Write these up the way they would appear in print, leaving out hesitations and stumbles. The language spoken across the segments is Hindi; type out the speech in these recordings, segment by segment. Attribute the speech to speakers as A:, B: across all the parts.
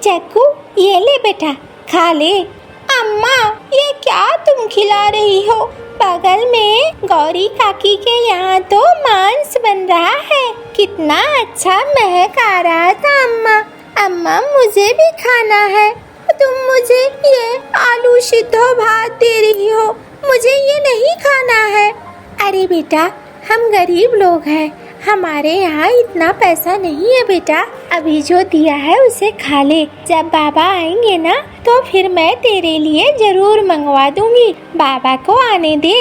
A: चक्कू, ये ले बेटा, खा ले। अम्मा, ये क्या तुम खिला रही हो? बगल में गौरी काकी के यहाँ तो मांस बन रहा है, कितना अच्छा महक आ रहा था। अम्मा, अम्मा मुझे भी खाना है। तुम मुझे ये आलू सिद्धो भात दे रही हो, मुझे ये नहीं खाना है। अरे बेटा, हम गरीब लोग हैं, हमारे यहाँ इतना पैसा नहीं है बेटा। अभी जो दिया है उसे खा ले, जब बाबा आएंगे ना तो फिर मैं तेरे लिए जरूर मंगवा दूंगी। बाबा को आने दे।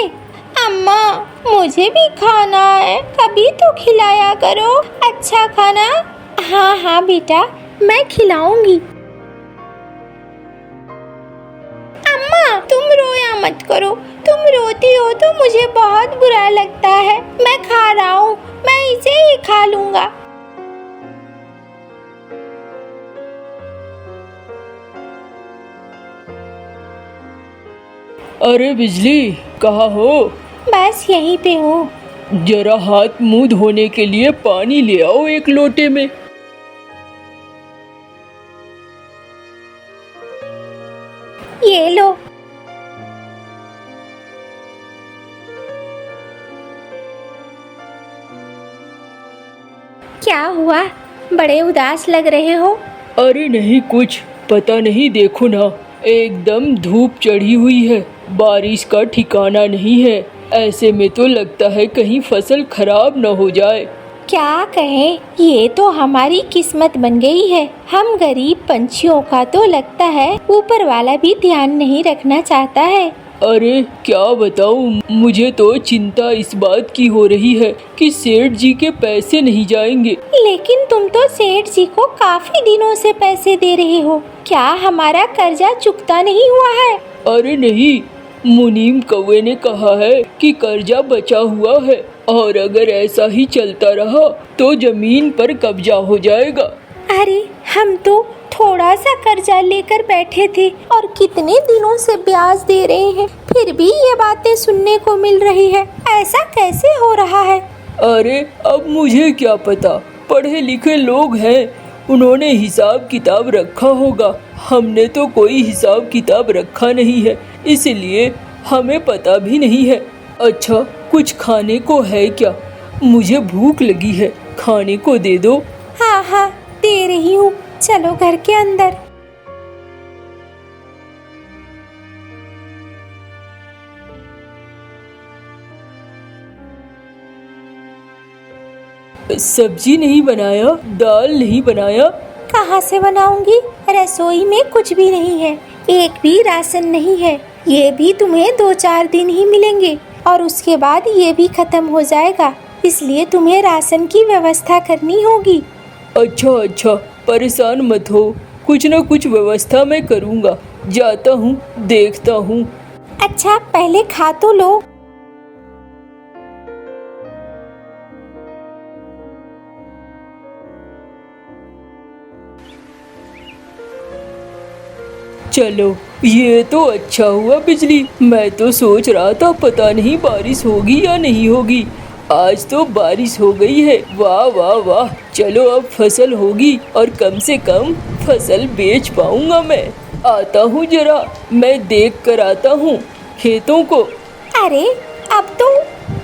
A: अम्मा, मुझे भी खाना है, कभी तो खिलाया करो अच्छा खाना। हाँ हाँ बेटा, मैं खिलाऊंगी। अम्मा, तुम रोया मत करो, तुम रोती हो तो मुझे बहुत बुरा लगता है। मैं खा रहा हूँ, मैं इसे ही खा लूँगा।
B: अरे बिजली, कहाँ हो?
A: बस यहीं पे हूँ।
B: जरा हाथ मुंह धोने के लिए पानी ले आओ एक लोटे में।
A: ये लो। क्या हुआ, बड़े उदास लग रहे हो?
B: अरे नहीं कुछ, पता नहीं, देखो ना, एकदम धूप चढ़ी हुई है, बारिश का ठिकाना नहीं है। ऐसे में तो लगता है कहीं फसल खराब न हो जाए।
A: क्या कहें, ये तो हमारी किस्मत बन गई है। हम गरीब पंछियों का तो लगता है ऊपर वाला भी ध्यान नहीं रखना चाहता है।
B: अरे क्या बताऊं, मुझे तो चिंता इस बात की हो रही है कि सेठ जी के पैसे नहीं जाएंगे।
A: लेकिन तुम तो सेठ जी को काफी दिनों से पैसे दे रहे हो, क्या हमारा कर्जा चुकता नहीं हुआ है?
B: अरे नहीं, मुनीम कौवे ने कहा है कि कर्जा बचा हुआ है और अगर ऐसा ही चलता रहा तो जमीन पर कब्जा हो जाएगा।
A: अरे हम तो थोड़ा सा कर्जा लेकर बैठे थे और कितने दिनों से ब्याज दे रहे हैं, फिर भी ये बातें सुनने को मिल रही है। ऐसा कैसे हो रहा है?
B: अरे अब मुझे क्या पता, पढ़े लिखे लोग हैं, उन्होंने हिसाब किताब रखा होगा। हमने तो कोई हिसाब किताब रखा नहीं है, इसलिए हमें पता भी नहीं है। अच्छा, कुछ खाने को है क्या? मुझे भूख लगी है, खाने को दे दो।
A: हाँ हाँ, दे रही हूँ, चलो घर के अंदर।
B: सब्जी नहीं बनाया, दाल नहीं बनाया?
A: कहाँ से बनाऊंगी, रसोई में कुछ भी नहीं है, एक भी राशन नहीं है। ये भी तुम्हें 2-4 दिन ही मिलेंगे और उसके बाद ये भी खत्म हो जाएगा, इसलिए तुम्हें राशन की व्यवस्था करनी होगी।
B: अच्छा, परेशान मत हो, कुछ न कुछ व्यवस्था मैं करूँगा। जाता हूँ, देखता हूँ।
A: अच्छा, पहले खा तो लो।
B: चलो, ये तो अच्छा हुआ बिजली, मैं तो सोच रहा था पता नहीं बारिश होगी या नहीं होगी। आज तो बारिश हो गई है, वाह वाह वाह। चलो अब फसल होगी और कम से कम फसल बेच पाऊंगा मैं। आता हूँ जरा, मैं देख कर आता हूँ खेतों को।
A: अरे अब तो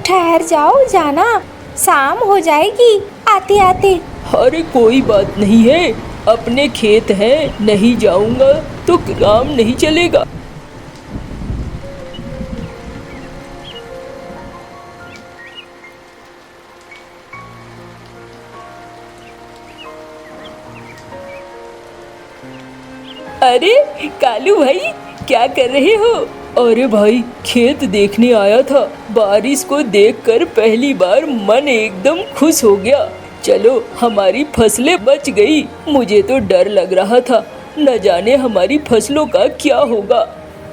A: ठहर जाओ, जाना शाम हो जाएगी आते आते।
B: अरे कोई बात नहीं है, अपने खेत हैं, नहीं जाऊंगा तो काम नहीं चलेगा। अरे कालू भाई, क्या कर रहे हो? अरे भाई, खेत देखने आया था, बारिश को देखकर पहली बार मन एकदम खुश हो गया। चलो, हमारी फसलें बच गई। मुझे तो डर लग रहा था, न जाने हमारी फसलों का क्या होगा।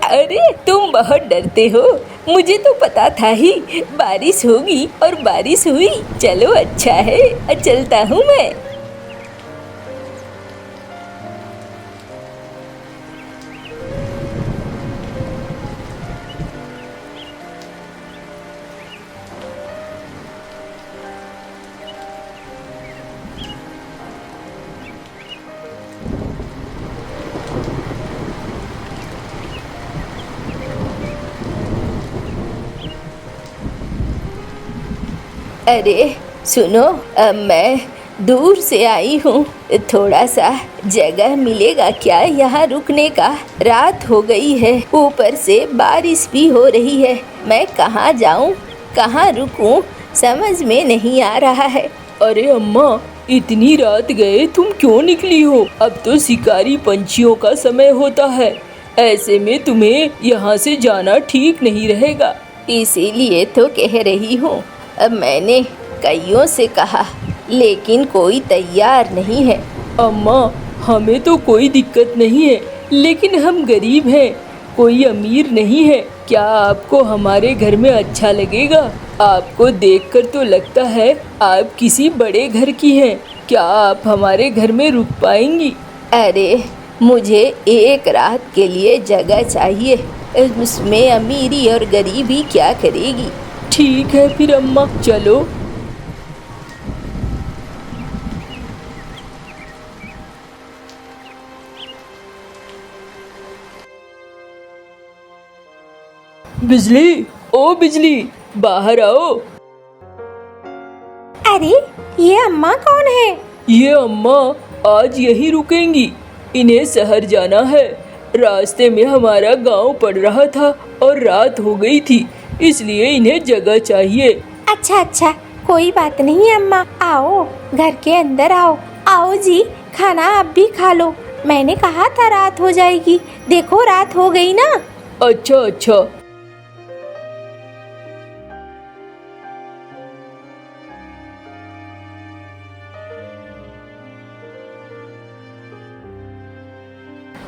B: अरे तुम बहुत डरते हो, मुझे तो पता था ही बारिश होगी और बारिश हुई। चलो अच्छा है, चलता हूँ मैं।
A: अरे सुनो, मैं दूर से आई हूँ, थोड़ा सा जगह मिलेगा क्या यहाँ रुकने का? रात हो गई है, ऊपर से बारिश भी हो रही है। मैं कहाँ जाऊँ, कहाँ रुकूँ, समझ में नहीं आ रहा है।
B: अरे अम्मा, इतनी रात गए तुम क्यों निकली हो? अब तो शिकारी पंछियों का समय होता है, ऐसे में तुम्हें यहाँ से जाना ठीक नहीं रहेगा।
A: इसीलिए तो कह रही हूँ। अब मैंने कईयों से कहा, लेकिन कोई तैयार नहीं है।
B: अम्मा, हमें तो कोई दिक्कत नहीं है, लेकिन हम गरीब हैं, कोई अमीर नहीं है। क्या आपको हमारे घर में अच्छा लगेगा? आपको देखकर तो लगता है आप किसी बड़े घर की हैं। क्या आप हमारे घर में रुक पाएंगी?
A: अरे मुझे एक रात के लिए जगह चाहिए, उसमें अमीरी और गरीबी क्या करेगी।
B: ठीक है फिर अम्मा, चलो। बिजली, ओ बिजली, बाहर आओ।
A: अरे ये अम्मा कौन है?
B: ये अम्मा आज यहीं रुकेंगी, इन्हें शहर जाना है। रास्ते में हमारा गांव पड़ रहा था और रात हो गई थी, इसलिए इन्हें जगह चाहिए।
A: अच्छा अच्छा, कोई बात नहीं अम्मा, आओ घर के अंदर आओ। आओ जी, खाना आप भी खा लो। मैंने कहा था रात हो जाएगी, देखो रात हो गई ना।
B: अच्छा अच्छा।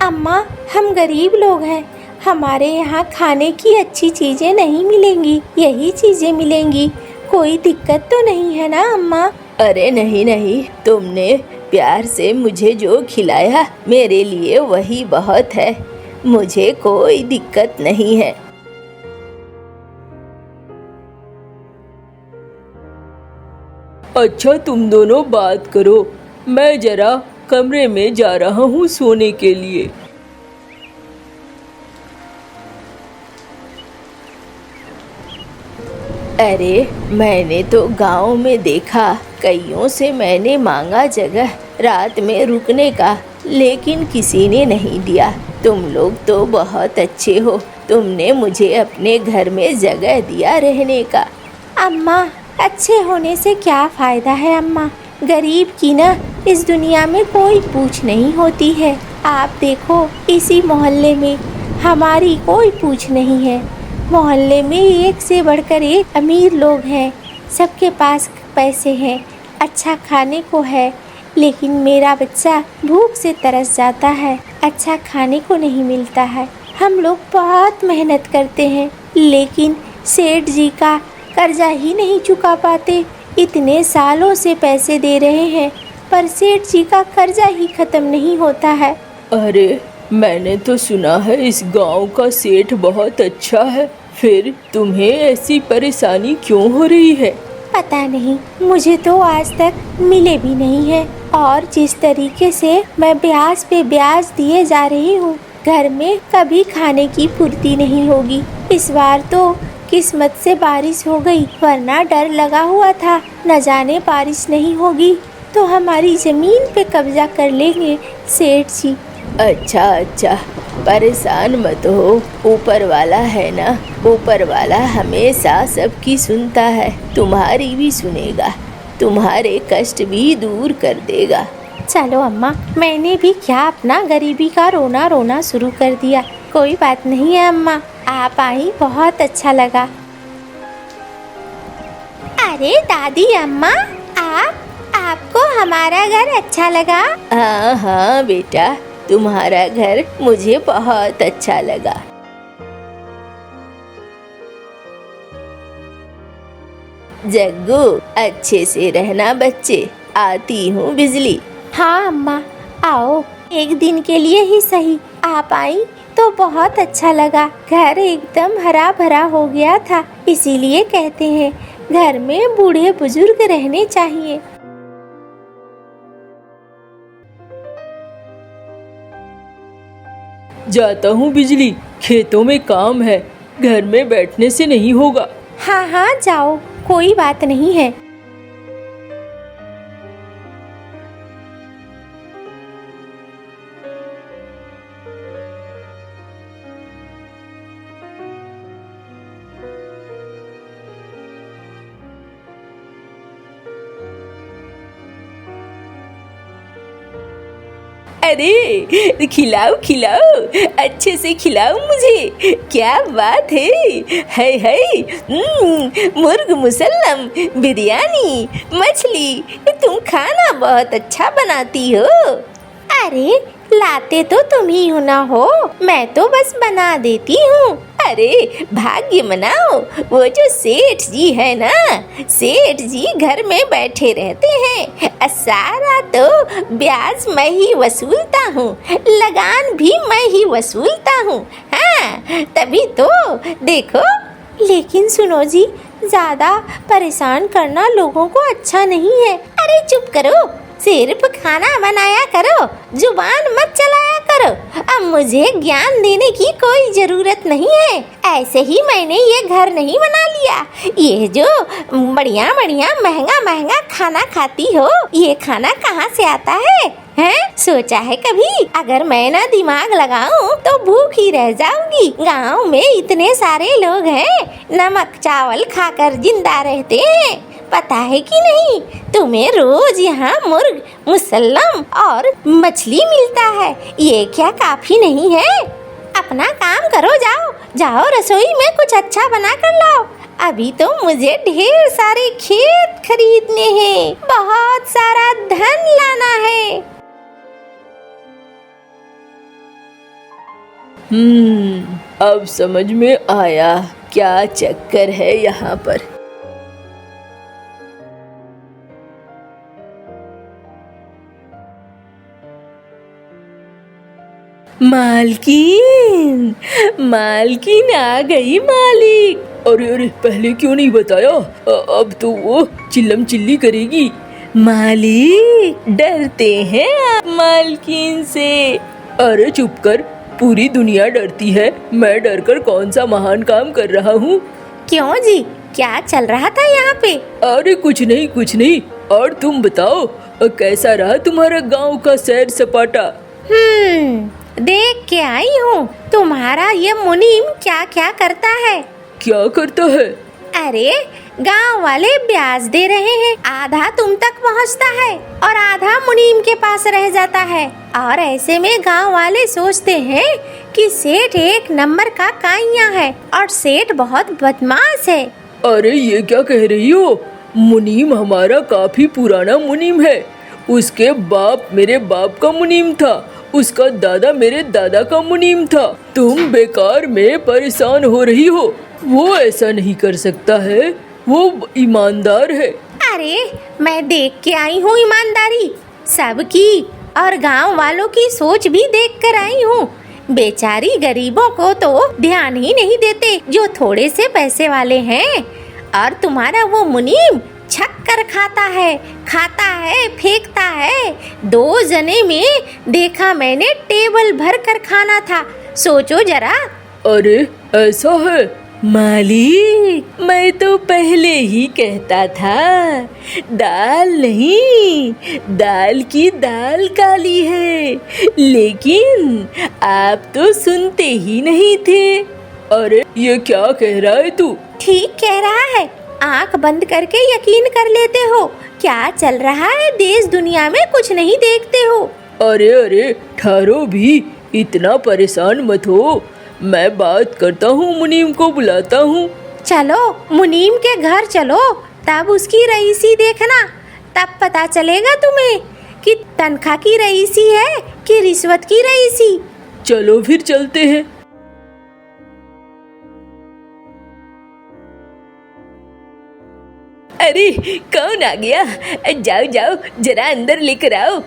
A: अम्मा, हम गरीब लोग हैं, हमारे यहाँ खाने की अच्छी चीजें नहीं मिलेंगी, यही चीजें मिलेंगी। कोई दिक्कत तो नहीं है ना अम्मा? अरे नहीं नहीं, तुमने प्यार से मुझे जो खिलाया मेरे लिए वही बहुत है, मुझे कोई दिक्कत नहीं है।
B: अच्छा, तुम दोनों बात करो, मैं जरा कमरे में जा रहा हूँ सोने के लिए।
A: अरे मैंने तो गांव में देखा, कईयों से मैंने मांगा जगह रात में रुकने का, लेकिन किसी ने नहीं दिया। तुम लोग तो बहुत अच्छे हो, तुमने मुझे अपने घर में जगह दिया रहने का। अम्मा, अच्छे होने से क्या फ़ायदा है अम्मा? गरीब की ना इस दुनिया में कोई पूछ नहीं होती है। आप देखो, इसी मोहल्ले में हमारी कोई पूछ नहीं है। मोहल्ले में एक से बढ़कर एक अमीर लोग हैं, सबके पास पैसे हैं, अच्छा खाने को है, लेकिन मेरा बच्चा भूख से तरस जाता है, अच्छा खाने को नहीं मिलता है। हम लोग बहुत मेहनत करते हैं, लेकिन सेठ जी का कर्जा ही नहीं चुका पाते। इतने सालों से पैसे दे रहे हैं, पर सेठ जी का कर्जा ही खत्म नहीं होता है।
B: अरे, मैंने तो सुना है इस गांव का सेठ बहुत अच्छा है, फिर तुम्हें ऐसी परेशानी क्यों हो रही है?
A: पता नहीं, मुझे तो आज तक मिले भी नहीं है। और जिस तरीके से मैं ब्याज पे ब्याज दिए जा रही हूँ, घर में कभी खाने की पूर्ति नहीं होगी। इस बार तो किस्मत से बारिश हो गई, वरना डर लगा हुआ था, न जाने बारिश नहीं होगी तो हमारी जमीन पे कब्जा कर लेंगे सेठ जी। अच्छा अच्छा, परेशान मत हो, ऊपर वाला है ना, ऊपर वाला हमेशा सबकी सुनता है, तुम्हारी भी सुनेगा, तुम्हारे कष्ट भी दूर कर देगा। चलो अम्मा, मैंने भी क्या अपना गरीबी का रोना रोना शुरू कर दिया। कोई बात नहीं है अम्मा, आप आई बहुत अच्छा लगा। अरे दादी अम्मा, आपको हमारा घर अच्छा लगा? हाँ हाँ बेटा, तुम्हारा घर मुझे बहुत अच्छा लगा। जग्गू, अच्छे से रहना बच्चे, आती हूँ बिजली। हाँ अम्मा, आओ, एक दिन के लिए ही सही, आप आई तो बहुत अच्छा लगा। घर एकदम हरा भरा हो गया था, इसीलिए कहते हैं घर में बूढ़े बुजुर्ग रहने चाहिए।
B: जाता हूँ बिजली, खेतों में काम है, घर में बैठने से नहीं होगा।
A: हाँ हाँ जाओ, कोई बात नहीं है।
B: अरे खिलाओ खिलाओ, अच्छे से खिलाओ मुझे, क्या बात है मुर्ग मुसल्लम, बिरयानी, मछली, तुम खाना बहुत अच्छा बनाती हो।
A: अरे लाते तो तुम ही हो ना हो, मैं तो बस बना देती हूँ।
B: अरे भाग्य मनाओ, वो जो सेठ जी है ना, सेठ जी घर में बैठे रहते हैं, सारा तो ब्याज मैं ही वसूलता हूँ, लगान भी मैं ही वसूलता हूँ। हाँ तभी तो देखो।
A: लेकिन सुनो जी, ज्यादा परेशान करना लोगों को अच्छा नहीं है।
B: अरे चुप करो, सिर्फ खाना बनाया करो, जुबान मत चलाया करो। अब मुझे ज्ञान देने की कोई जरूरत नहीं है, ऐसे ही मैंने ये घर नहीं बना लिया। ये जो बढ़िया बढ़िया महंगा महंगा खाना खाती हो, ये खाना कहाँ से आता है? हैं? सोचा है कभी अगर मैं ना दिमाग लगाऊं तो भूख ही रह जाऊंगी। गांव में इतने सारे लोग हैं, नमक चावल खाकर जिंदा रहते हैं, पता है कि नहीं? तुम्हें रोज यहाँ मुर्ग मुसल्लम और मछली मिलता है, ये क्या काफी नहीं है? अपना काम करो, जाओ जाओ रसोई में कुछ अच्छा बना कर लाओ। अभी तो मुझे ढेर सारे खेत खरीदने हैं, बहुत सारा धन लाना है। अब समझ में आया क्या चक्कर है यहाँ पर। मालकिन, मालकिन आ गई मालिक। अरे पहले क्यों नहीं बताया? अब तो वो चिल्लम चिल्ली करेगी। मालिक डरते हैं आप मालकिन से? अरे चुप कर, पूरी दुनिया डरती है, मैं डरकर कौन सा महान काम कर रहा हूँ?
A: क्यों जी, क्या चल रहा था यहाँ पे?
B: अरे कुछ नहीं। और तुम बताओ, कैसा रहा तुम्हारा गांव का सैर सपाटा?
A: देख के आई हूँ तुम्हारा ये मुनीम क्या क्या करता है।
B: क्या करता है?
A: अरे गांव वाले ब्याज दे रहे हैं, आधा तुम तक पहुंचता है और आधा मुनीम के पास रह जाता है। और ऐसे में गांव वाले सोचते हैं कि सेठ एक नंबर का काइया है और सेठ बहुत बदमाश है।
B: अरे ये क्या कह रही हो? मुनीम हमारा काफी पुराना मुनीम है, उसके बाप मेरे बाप का मुनीम था, उसका दादा मेरे दादा का मुनीम था। तुम बेकार में परेशान हो रही हो, वो ऐसा नहीं कर सकता है, वो ईमानदार है।
A: अरे मैं देख के आई हूँ ईमानदारी सबकी, और गांव वालों की सोच भी देख कर आई हूँ। बेचारी गरीबों को तो ध्यान ही नहीं देते जो थोड़े से पैसे वाले हैं। और तुम्हारा वो मुनीम छक्कर खाता है फेंकता है। 2 जने में देखा मैंने, टेबल भर कर खाना था, सोचो जरा।
B: अरे ऐसा है? मालिक मैं तो पहले ही कहता था, दाल नहीं, दाल की दाल काली है, लेकिन आप तो सुनते ही नहीं थे। अरे ये क्या कह रहा है तू?
A: ठीक कह रहा है, आंख बंद करके यकीन कर लेते हो, क्या चल रहा है देश दुनिया में कुछ नहीं देखते हो।
B: अरे ठहरो भी, इतना परेशान मत हो, मैं बात करता हूँ, मुनीम को बुलाता हूँ।
A: चलो मुनीम के घर चलो, तब उसकी रईसी देखना, तब पता चलेगा तुम्हें कि तनख्वाह की रईसी है कि रिश्वत की रईसी।
B: चलो फिर चलते हैं। अरे कौन आ गया? जाओ जरा अंदर लेकर आओ।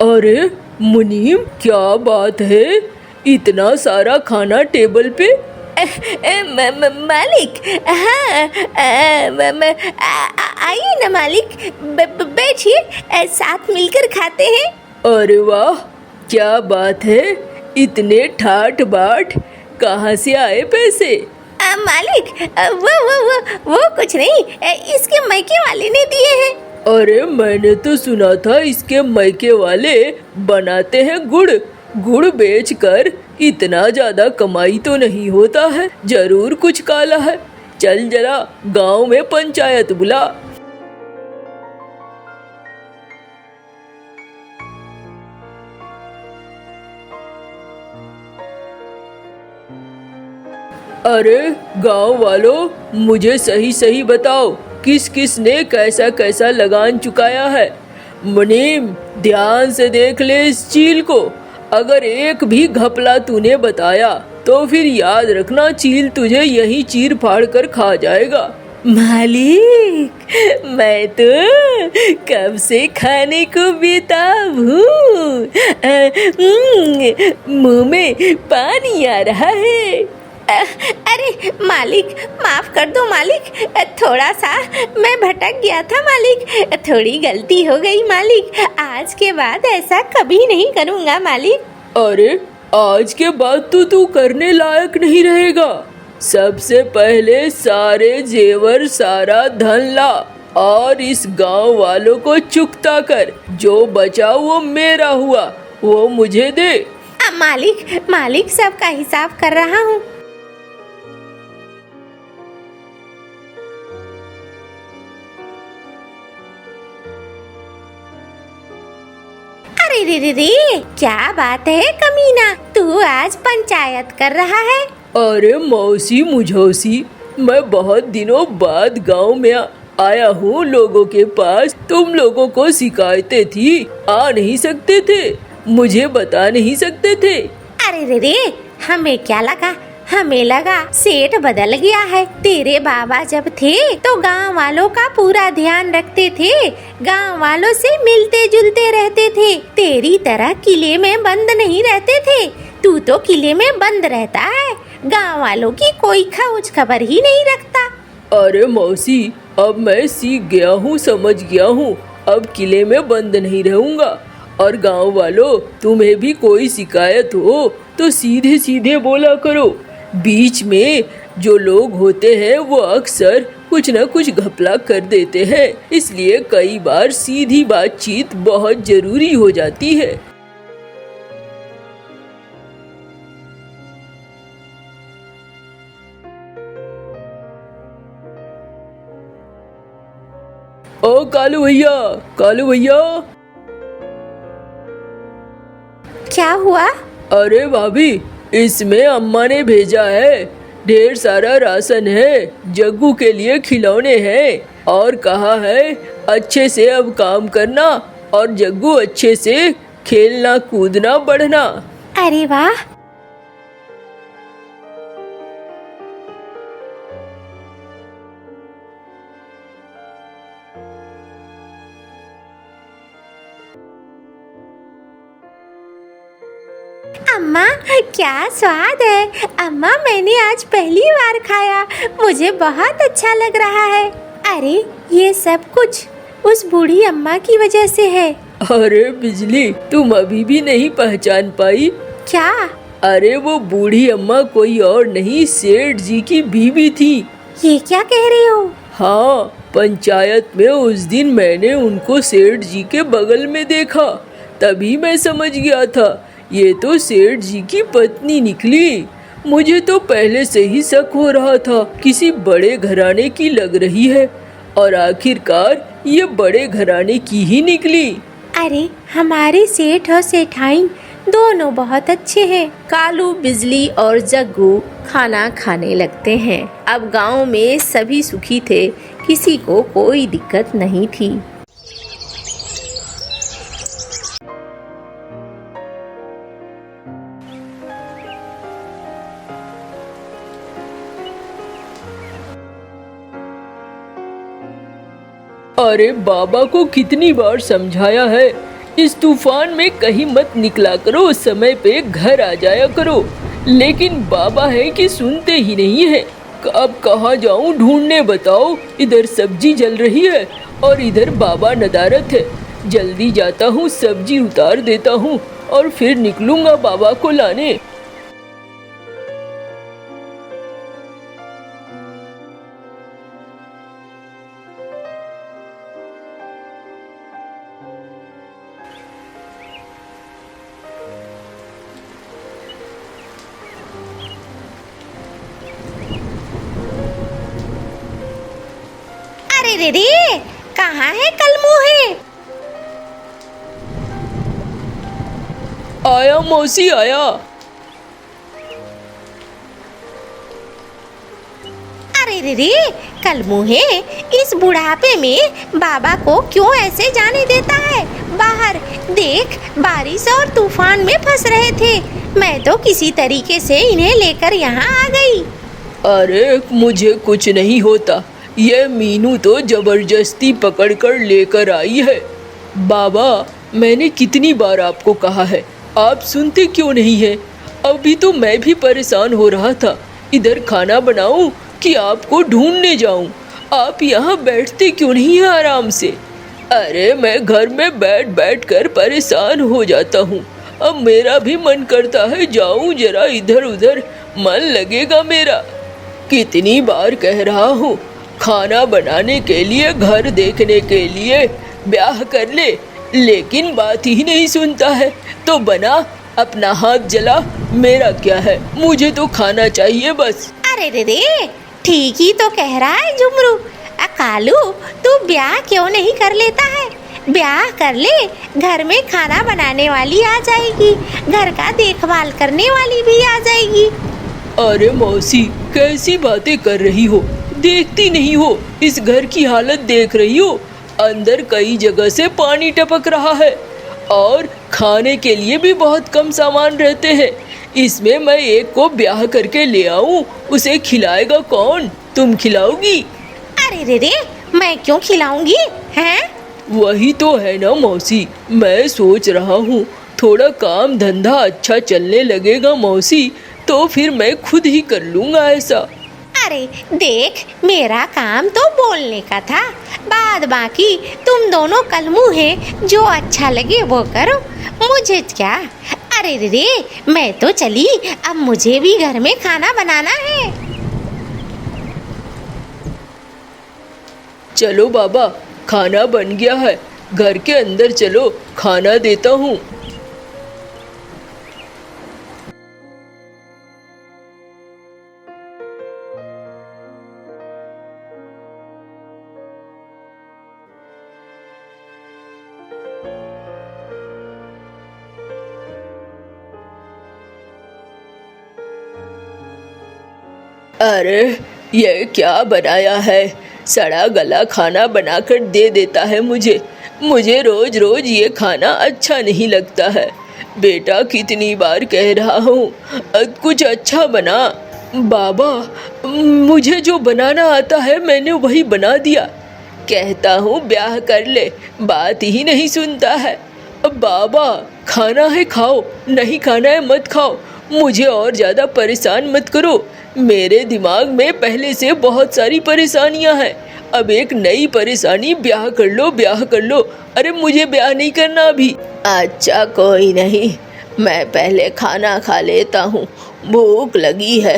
B: अरे मुनीम क्या बात है, इतना सारा खाना टेबल पे? मालिक, हाँ आइए ना मालिक, बैठिए, साथ मिलकर खाते हैं। अरे वाह क्या बात है, इतने ठाठ बाट, कहाँ से आए पैसे?
A: मालिक वो कुछ नहीं, इसके मायके वाले ने दिए हैं।
B: अरे मैंने तो सुना था इसके मायके वाले बनाते हैं गुड़ बेचकर इतना ज्यादा कमाई तो नहीं होता है, जरूर कुछ काला है। चल जरा गांव में पंचायत बुला। अरे गांव वालों, मुझे सही सही बताओ, किस किस ने कैसा कैसा लगान चुकाया है। मुनीम, ध्यान से देख ले इस चील को। अगर एक भी घपला तूने बताया तो फिर याद रखना, चील तुझे यही चीर फाड़ कर खा जाएगा। मालिक, मैं तो कब से खाने को बेताब हूँ। मुंह में पानी आ रहा है।
A: अरे मालिक, माफ कर दो मालिक, थोड़ा सा मैं भटक गया था मालिक, थोड़ी गलती हो गई मालिक। आज के बाद ऐसा कभी नहीं करूँगा मालिक।
B: अरे आज के बाद तो तू करने लायक नहीं रहेगा। सबसे पहले सारे जेवर, सारा धन ला और इस गांव वालों को चुकता कर। जो बचा वो मेरा हुआ, वो मुझे दे।
A: मालिक, मालिक सबका हिसाब कर रहा हूँ। अरे रे रे रे, क्या बात है कमीना, तू आज पंचायत कर रहा है?
B: अरे मौसी मुझौसी, मैं बहुत दिनों बाद गांव में आया हूँ लोगों के पास। तुम लोगों को शिकायतें थी, आ नहीं सकते थे, मुझे बता नहीं सकते थे।
A: अरे रे रे, हमें क्या लगा, हमें लगा सेठ बदल गया है। तेरे बाबा जब थे तो गांव वालों का पूरा ध्यान रखते थे, गांव वालों से मिलते जुलते रहते थे, तेरी तरह किले में बंद नहीं रहते थे। तू तो किले में बंद रहता है, गांव वालों की कोई खोज खबर ही नहीं रखता।
B: अरे मौसी, अब मैं सीख गया हूँ, समझ गया हूँ, अब किले में बंद नहीं रहूंगा। और गांव वालों, तुम्हें भी कोई शिकायत हो तो सीधे सीधे बोला करो। बीच में जो लोग होते हैं वो अक्सर कुछ न कुछ घपला कर देते हैं, इसलिए कई बार सीधी बातचीत बहुत जरूरी हो जाती है। ओ कालू भैया, कालू भैया।
A: क्या हुआ?
B: अरे भाभी, इसमें अम्मा ने भेजा है, ढेर सारा राशन है, जग्गू के लिए खिलौने हैं और कहा है अच्छे से अब काम करना और जग्गू अच्छे से खेलना कूदना बढ़ना।
A: अरे वाह, अम्मा क्या स्वाद है। अम्मा, मैंने आज पहली बार खाया, मुझे बहुत अच्छा लग रहा है। अरे ये सब कुछ उस बूढ़ी अम्मा की वजह से है।
B: अरे बिजली, तुम अभी भी नहीं पहचान पाई?
A: क्या?
B: अरे वो बूढ़ी अम्मा कोई और नहीं, सेठ जी की बीवी थी।
A: ये क्या कह रहे हो?
B: हाँ, पंचायत में उस दिन मैंने उनको सेठ जी के बगल में देखा, तभी मैं समझ गया था ये तो सेठ जी की पत्नी निकली। मुझे तो पहले से ही शक हो रहा था किसी बड़े घराने की लग रही है, और आखिरकार ये बड़े घराने की ही निकली।
A: अरे हमारे सेठ और सेठाइन दोनों बहुत अच्छे हैं।
C: कालू, बिजली और जग्गू खाना खाने लगते हैं। अब गांव में सभी सुखी थे, किसी को कोई दिक्कत नहीं थी।
B: अरे बाबा को कितनी बार समझाया है, इस तूफान में कहीं मत निकला करो, समय पे घर आ जाया करो, लेकिन बाबा है कि सुनते ही नहीं है। अब कहाँ जाऊँ ढूंढने बताओ? इधर सब्जी जल रही है और इधर बाबा नदारत है। जल्दी जाता हूँ, सब्जी उतार देता हूँ और फिर निकलूंगा बाबा को लाने।
A: अरे रे रे, कहाँ है कलमुहे?
B: आया मौसी आया।
A: अरे रे कल मुहे, इस बुढ़ापे में बाबा को क्यों ऐसे जाने देता है बाहर? देख, बारिश और तूफान में फंस रहे थे, मैं तो किसी तरीके से इन्हें लेकर यहाँ आ गई।
B: अरे मुझे कुछ नहीं होता, ये मीनू तो जबरदस्ती पकड़कर लेकर आई है। बाबा, मैंने कितनी बार आपको कहा है, आप सुनते क्यों नहीं हैं? अभी तो मैं भी परेशान हो रहा था, इधर खाना बनाऊं कि आपको ढूंढने जाऊं? आप यहाँ बैठते क्यों नहीं हैं आराम से? अरे मैं घर में बैठ बैठ कर परेशान हो जाता हूँ, अब मेरा भी मन करता है जाऊं जरा इधर उधर, मन लगेगा मेरा। कितनी बार कह रहा हूँ, खाना बनाने के लिए, घर देखने के लिए ब्याह कर ले, लेकिन बात ही नहीं सुनता है। तो बना, अपना हाथ जला, मेरा क्या है, मुझे तो खाना चाहिए बस।
A: अरे रे रे, ठीक ही तो कह रहा है जुमरू। कालू, तू ब्याह क्यों नहीं कर लेता है? ब्याह कर ले, घर में खाना बनाने वाली आ जाएगी, घर का देखभाल करने वाली भी आ जाएगी।
B: अरे मौसी, कैसी बातें कर रही हो? देखती नहीं हो, इस घर की हालत देख रही हो? अंदर कई जगह से पानी टपक रहा है और खाने के लिए भी बहुत कम सामान रहते हैं। इसमें मैं एक को ब्याह करके ले आऊं, उसे खिलाएगा कौन? तुम खिलाओगी?
A: अरे रे रे, मैं क्यों खिलाऊंगी हैं?
B: वही तो है ना मौसी, मैं सोच रहा हूँ थोड़ा काम धंधा अच्छा चलने लगेगा मौसी, तो फिर मैं खुद ही कर लूँगा ऐसा।
A: अरे देख, मेरा काम तो बोलने का था, बाद बाकी तुम दोनों कलमू हैं, जो अच्छा लगे वो करो, मुझे क्या। अरे रे, मैं तो चली, अब मुझे भी घर में खाना बनाना है।
B: चलो बाबा, खाना बन गया है, घर के अंदर चलो, खाना देता हूँ। अरे ये क्या बनाया है? सड़ा गला खाना बनाकर दे देता है मुझे रोज रोज ये खाना अच्छा नहीं लगता है। बेटा, कितनी बार कह रहा हूँ कुछ अच्छा बना। बाबा, मुझे जो बनाना आता है मैंने वही बना दिया। कहता हूँ ब्याह कर ले, बात ही नहीं सुनता है। अब बाबा, खाना है खाओ, नहीं खाना है मत खाओ, मुझे और ज़्यादा परेशान मत करो। मेरे दिमाग में पहले से बहुत सारी परेशानियां हैं, अब एक नई परेशानी, ब्याह कर लो ब्याह कर लो। अरे मुझे ब्याह नहीं करना अभी। अच्छा कोई नहीं, मैं पहले खाना खा लेता हूँ, भूख लगी है।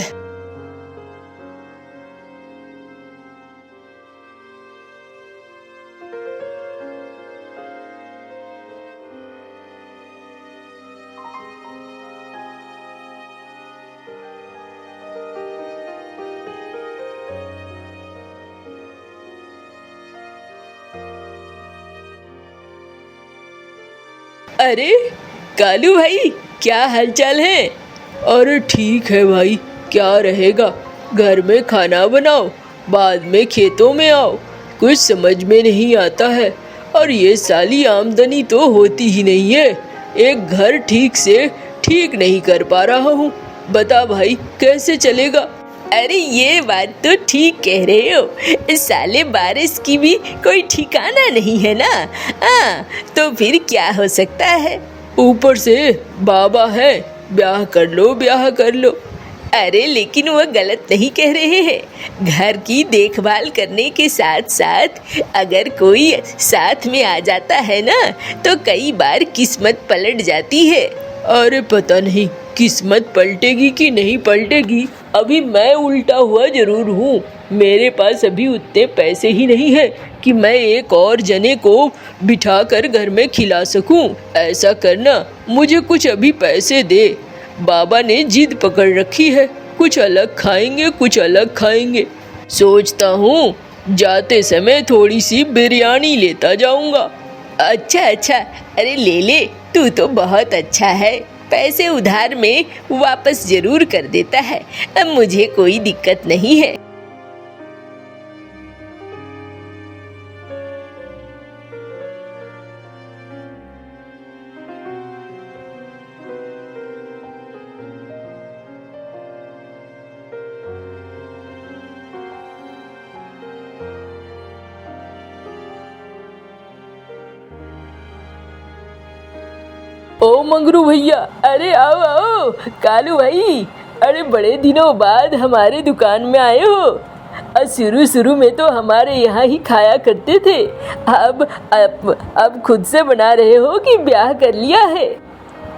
B: अरे कालू भाई, क्या हालचाल है? अरे ठीक है भाई, क्या रहेगा, घर में खाना बनाओ, बाद में खेतों में आओ, कुछ समझ में नहीं आता है। और ये साली आमदनी तो होती ही नहीं है, एक घर ठीक से ठीक नहीं कर पा रहा हूँ। बता भाई, कैसे चलेगा? अरे ये बात तो ठीक कह रहे हो, साले बारिश की भी कोई ठिकाना नहीं है ना। तो फिर क्या हो सकता है? ऊपर से बाबा है, ब्याह कर लो ब्याह कर लो। अरे लेकिन वह गलत नहीं कह रहे हैं, घर की देखभाल करने के साथ साथ अगर कोई साथ में आ जाता है ना, तो कई बार किस्मत पलट जाती है। अरे पता नहीं किस्मत पलटेगी कि नहीं पलटेगी, अभी मैं उल्टा हुआ जरूर हूँ। मेरे पास अभी उतने पैसे ही नहीं है कि मैं एक और जने को बिठा कर घर में खिला सकूं। ऐसा करना, मुझे कुछ अभी पैसे दे। बाबा ने जिद पकड़ रखी है, कुछ अलग खाएंगे कुछ अलग खाएंगे। सोचता हूँ जाते समय थोड़ी सी बिरयानी लेता जाऊंगा। अच्छा, अरे ले ले, तू तो बहुत अच्छा है, पैसे उधार में वापस जरूर कर देता है, अब मुझे कोई दिक्कत नहीं है। ओ मंगरू भैया, अरे आओ आओ। कालू भाई, अरे बड़े दिनों बाद हमारे दुकान में आए हो। शुरू शुरू में तो हमारे यहाँ ही खाया करते थे, अब खुद से बना रहे हो कि ब्याह कर लिया है?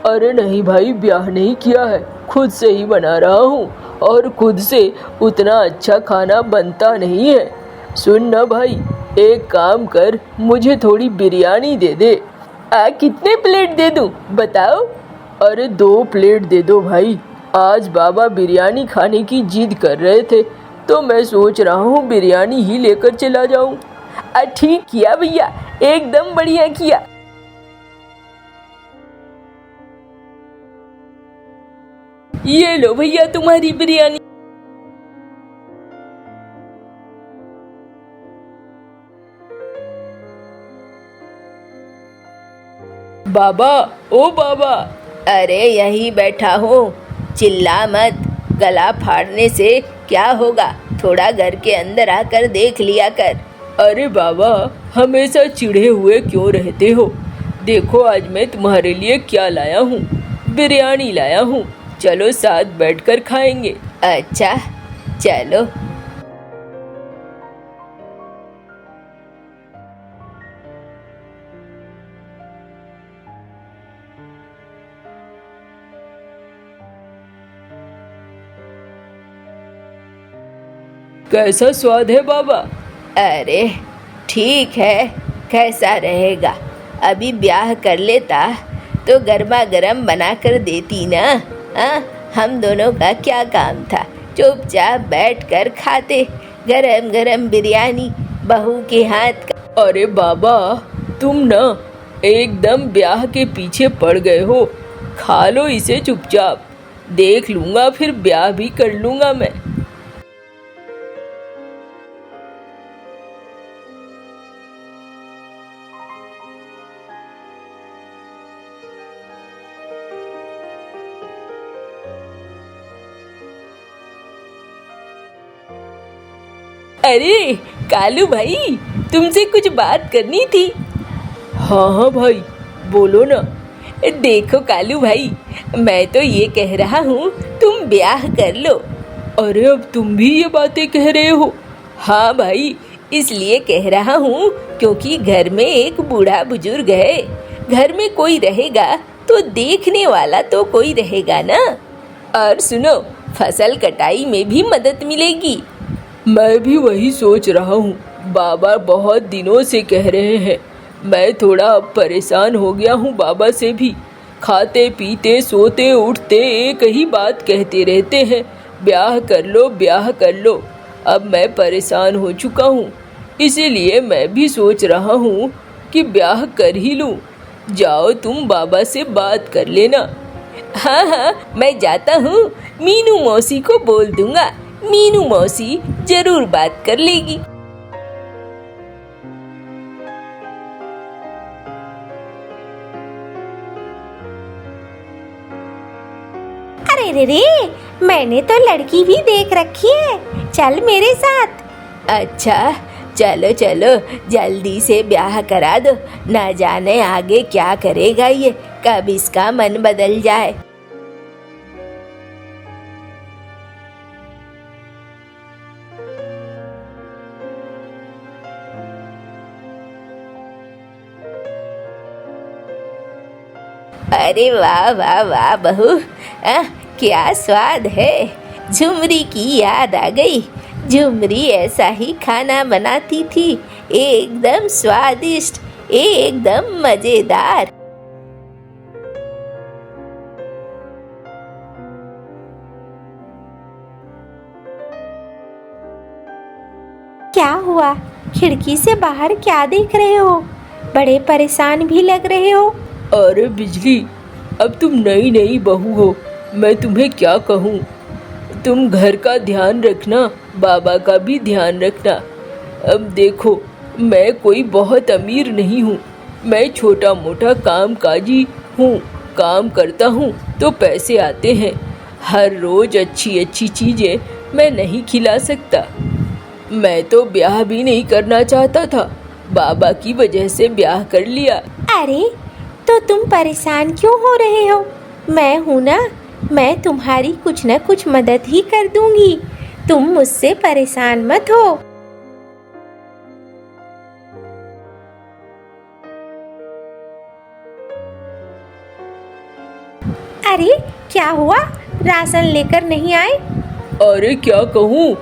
B: अरे नहीं भाई, ब्याह नहीं किया है, खुद से ही बना रहा हूँ, और खुद से उतना अच्छा खाना बनता नहीं है। सुन ना भाई, एक काम कर, मुझे थोड़ी बिरयानी दे दे। कितने प्लेट दे दूँ बताओ? अरे 2 प्लेट दे दो भाई, आज बाबा बिरयानी खाने की जिद कर रहे थे, तो मैं सोच रहा हूँ बिरयानी ही लेकर चला जाऊँ। ठीक किया भैया, एकदम बढ़िया किया। ये लो भैया तुम्हारी बिरयानी। बाबा, ओ बाबा।
C: अरे यही बैठा हूँ, चिल्ला मत। गला फाड़ने से क्या होगा, थोड़ा घर के अंदर आकर देख लिया कर।
B: अरे बाबा, हमेशा चिढ़े हुए क्यों रहते हो? देखो आज मैं तुम्हारे लिए क्या लाया हूँ, बिरयानी लाया हूँ। चलो साथ बैठकर खाएंगे।
C: अच्छा चलो।
B: कैसा स्वाद है बाबा?
C: अरे ठीक है, कैसा रहेगा? अभी ब्याह कर लेता तो गर्मा गर्म बना कर देती ना। हाँ, हम दोनों का क्या काम था, चुपचाप बैठ कर खाते गरम गरम बिरयानी बहू के हाथ का।
B: अरे बाबा, तुम ना एकदम ब्याह के पीछे पड़ गए हो। खा लो इसे चुपचाप, देख लूँगा, फिर ब्याह भी कर लूँगा मैं। अरे कालू भाई, तुमसे कुछ बात करनी थी। हाँ हाँ भाई, बोलो ना। देखो कालू भाई, मैं तो ये कह रहा हूँ तुम ब्याह कर लो। अरे अब तुम भी ये बातें कह रहे हो? हाँ भाई, इसलिए कह रहा हूँ क्योंकि घर में एक बूढ़ा बुजुर्ग है, घर में कोई रहेगा तो देखने वाला तो कोई रहेगा ना। और सुनो, फसल कटाई में भी मदद मिलेगी। मैं भी वही सोच रहा हूँ, बाबा बहुत दिनों से कह रहे हैं। मैं थोड़ा परेशान हो गया हूँ बाबा से भी। खाते पीते सोते उठते एक ही बात कहते रहते हैं, ब्याह कर लो ब्याह कर लो। अब मैं परेशान हो चुका हूँ, इसीलिए मैं भी सोच रहा हूँ कि ब्याह कर ही लूँ। जाओ तुम बाबा से बात कर लेना। हाँ हाँ, मैं जाता हूँ, मीनू मौसी को बोल दूँगा, मीनू मौसी जरूर बात कर लेगी।
A: अरे रे रे, मैंने तो लड़की भी देख रखी है, चल मेरे साथ।
C: अच्छा चलो चलो, जल्दी से ब्याह करा दो, ना जाने आगे क्या करेगा ये, कब इसका मन बदल जाए। अरे वाह वाह वाह बहू, क्या स्वाद है। झुमरी की याद आ गई। झुमरी ऐसा ही खाना बनाती थी, एकदम स्वादिष्ट, एकदम मजेदार।
A: क्या हुआ, खिड़की से बाहर क्या देख रहे हो? बड़े परेशान भी लग रहे हो।
B: अरे बिजली, अब तुम नई नई बहू हो, मैं तुम्हें क्या कहूँ। तुम घर का ध्यान रखना, बाबा का भी ध्यान रखना। अब देखो, मैं कोई बहुत अमीर नहीं हूँ, मैं छोटा मोटा कामकाजी हूँ, काम करता हूँ तो पैसे आते हैं। हर रोज़ अच्छी अच्छी चीज़ें मैं नहीं खिला सकता। मैं तो ब्याह भी नहीं करना चाहता था, बाबा की वजह से ब्याह कर लिया।
A: अरे तो तुम परेशान क्यों हो रहे हो? मैं हूँ ना, मैं तुम्हारी कुछ न कुछ मदद ही कर दूंगी। तुम मुझसे परेशान मत हो। अरे क्या हुआ, राशन लेकर नहीं आए?
B: अरे क्या कहूँ,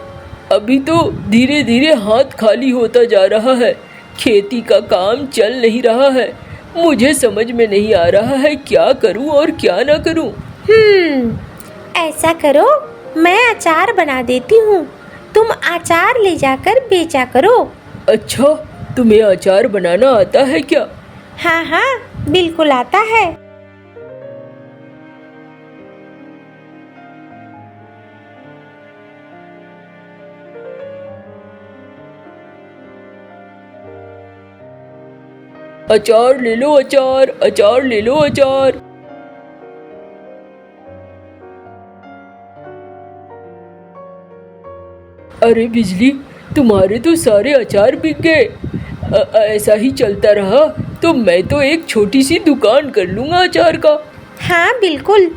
B: अभी तो धीरे धीरे हाथ खाली होता जा रहा है। खेती का काम चल नहीं रहा है। मुझे समझ में नहीं आ रहा है क्या करूँ और क्या ना करूँ।
A: ऐसा करो, मैं अचार बना देती हूँ। तुम अचार ले जाकर बेचा करो।
B: अच्छा, तुम्हें अचार बनाना आता है क्या?
A: हाँ हाँ, बिल्कुल आता है।
B: अचार ले लो अचार, अचार ले लो अचार। अरे बिजली, तुम्हारे तो सारे अचार बिक गए। ऐसा ही चलता रहा तो मैं तो एक छोटी सी दुकान कर लूंगा अचार का।
A: हाँ बिल्कुल।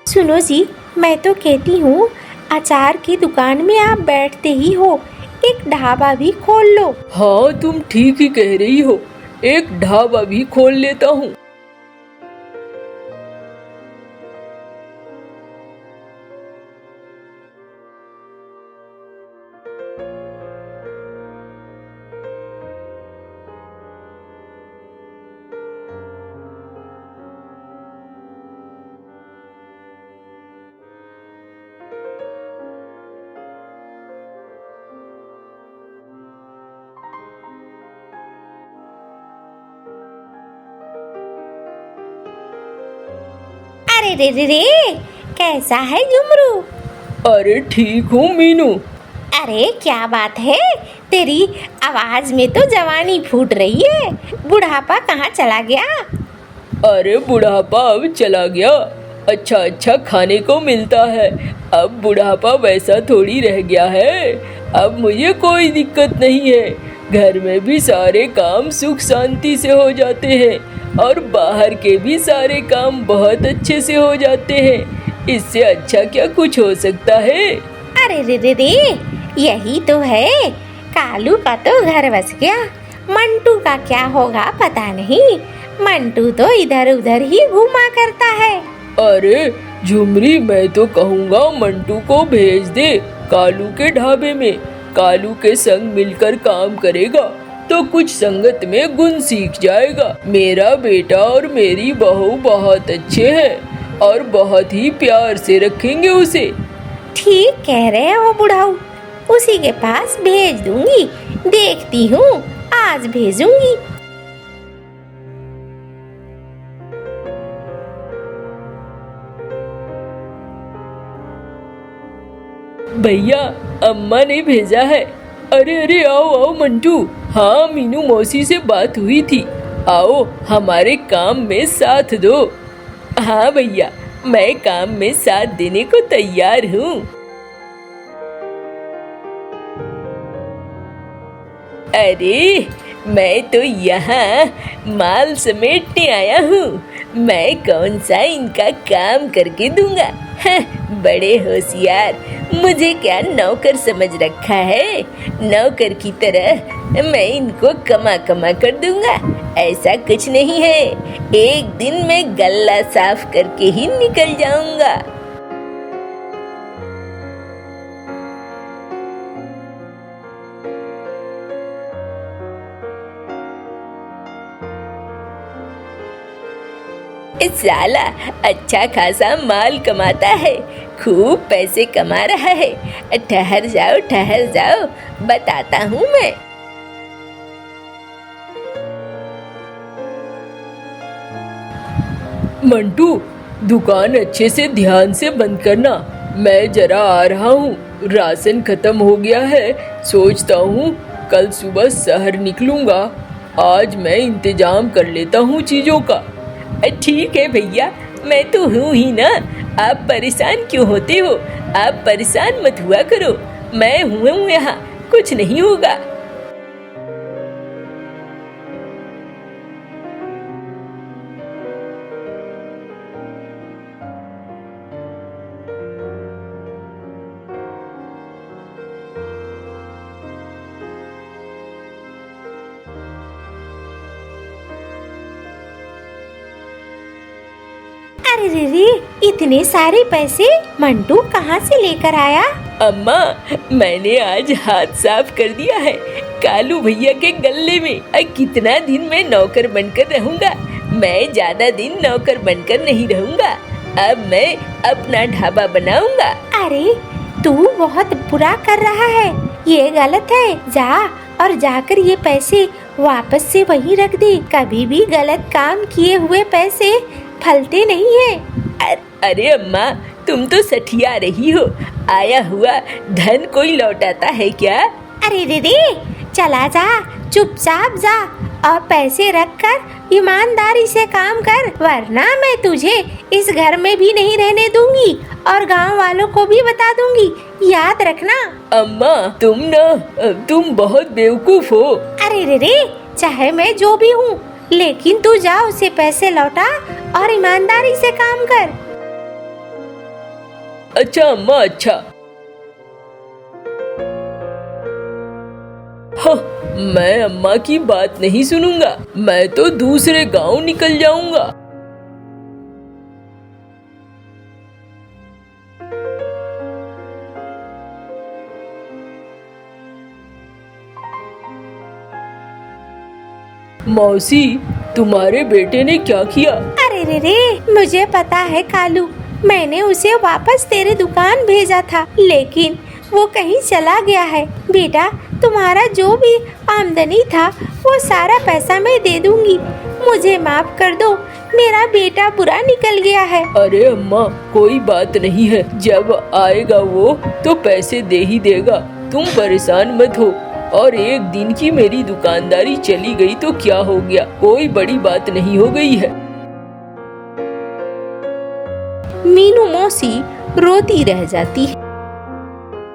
A: सुनो जी, मैं तो कहती हूँ अचार की दुकान में आप बैठते ही हो, एक ढाबा भी खोल लो।
B: हाँ, तुम ठीक ही कह रही हो, एक ढाबा भी खोल लेता हूँ।
A: अरे रे रे रे, कैसा है जुमरू?
B: अरे ठीक हूँ मीनू।
A: अरे क्या बात है, तेरी आवाज में तो जवानी फूट रही है। बुढ़ापा कहाँ चला गया?
B: अरे बुढ़ापा अब चला गया, अच्छा अच्छा खाने को मिलता है। अब बुढ़ापा वैसा थोड़ी रह गया है। अब मुझे कोई दिक्कत नहीं है। घर में भी सारे काम सुख शांति से हो जाते हैं और बाहर के भी सारे काम बहुत अच्छे से हो जाते हैं। इससे अच्छा क्या कुछ हो सकता है?
A: अरे रे रे रे, यही तो है। कालू का तो घर बस गया, मंटू का क्या होगा पता नहीं। मंटू तो इधर उधर ही घूमा करता है।
B: अरे झुमरी, मैं तो कहूँगा मंटू को भेज दे कालू के ढाबे में। कालू के संग मिलकर काम करेगा तो कुछ संगत में गुण सीख जाएगा। मेरा बेटा और मेरी बहू बहुत अच्छे हैं और बहुत ही प्यार से रखेंगे उसे।
A: ठीक कह रहे हो बुढ़ाऊ, उसी के पास भेज दूंगी। देखती हूँ, आज भेजूंगी।
B: भैया, अम्मा ने भेजा है। अरे अरे आओ आओ मंटू। हाँ, मीनू मौसी से बात हुई थी। आओ हमारे काम में साथ दो। हाँ भैया, मैं काम में साथ देने को तैयार हूँ। अरे मैं तो यहाँ माल समेटने आया हूँ। मैं कौन सा इनका काम करके दूंगा? बड़े होशियार, मुझे क्या नौकर समझ रखा है? नौकर की तरह मैं इनको कमा कमा कर दूंगा। ऐसा कुछ नहीं है, एक दिन मैं गल्ला साफ करके ही निकल जाऊंगा। साला अच्छा खासा माल कमाता है, खूब पैसे कमा रहा है। ठहर जाओ, बताता हूँ मैं। मंटू, दुकान अच्छे से ध्यान से बंद करना। मैं जरा आ रहा हूँ, राशन खत्म हो गया है। सोचता हूँ कल सुबह शहर निकलूंगा। आज मैं इंतजाम कर लेता हूँ चीजों का। ठीक है भैया, मैं तो हूँ ही ना, आप परेशान क्यों होते हो? आप परेशान मत हुआ करो, मैं हूँ यहाँ, कुछ नहीं होगा।
A: अरे रे रे, इतने सारे पैसे मंटू कहाँ से लेकर आया?
B: अम्मा, मैंने आज हाथ साफ कर दिया है कालू भैया के गल्ले में। कितना दिन मैं नौकर बनकर रहूंगा? मैं ज्यादा दिन नौकर बनकर नहीं रहूंगा। अब मैं अपना ढाबा बनाऊंगा।
A: अरे तू बहुत बुरा कर रहा है, ये गलत है। जा और जाकर ये पैसे वापस से वहीं रख दे। कभी भी गलत काम किए हुए पैसे फलते नहीं है।
B: अरे अम्मा, तुम तो सठिया रही हो। आया हुआ धन कोई लौटाता है क्या?
A: अरे दीदी, चला जा, चुपचाप जा और पैसे रखकर ईमानदारी से काम कर, वरना मैं तुझे इस घर में भी नहीं रहने दूंगी और गांव वालों को भी बता दूंगी, याद रखना।
B: अम्मा, तुम बहुत बेवकूफ हो।
A: अरे दीदी, चाहे मैं जो भी हूँ, लेकिन तू जा, उसे पैसे लौटा और ईमानदारी से काम कर।
B: अच्छा अम्मा, अच्छा। हाँ, मैं अम्मा की बात नहीं सुनूंगा, मैं तो दूसरे गांव निकल जाऊंगा। मौसी, तुम्हारे बेटे ने क्या किया?
A: अरे रे रे, मुझे पता है कालू, मैंने उसे वापस तेरे दुकान भेजा था, लेकिन वो कहीं चला गया है। बेटा, तुम्हारा जो भी आमदनी था वो सारा पैसा मैं दे दूंगी, मुझे माफ कर दो, मेरा बेटा बुरा निकल गया है।
B: अरे अम्मा, कोई बात नहीं है, जब आएगा वो तो पैसे दे ही देगा, तुम परेशान मत हो। और एक दिन की मेरी दुकानदारी चली गई तो क्या हो गया, कोई बड़ी बात नहीं हो गई है।
C: मीनू मौसी रोती रह जाती है।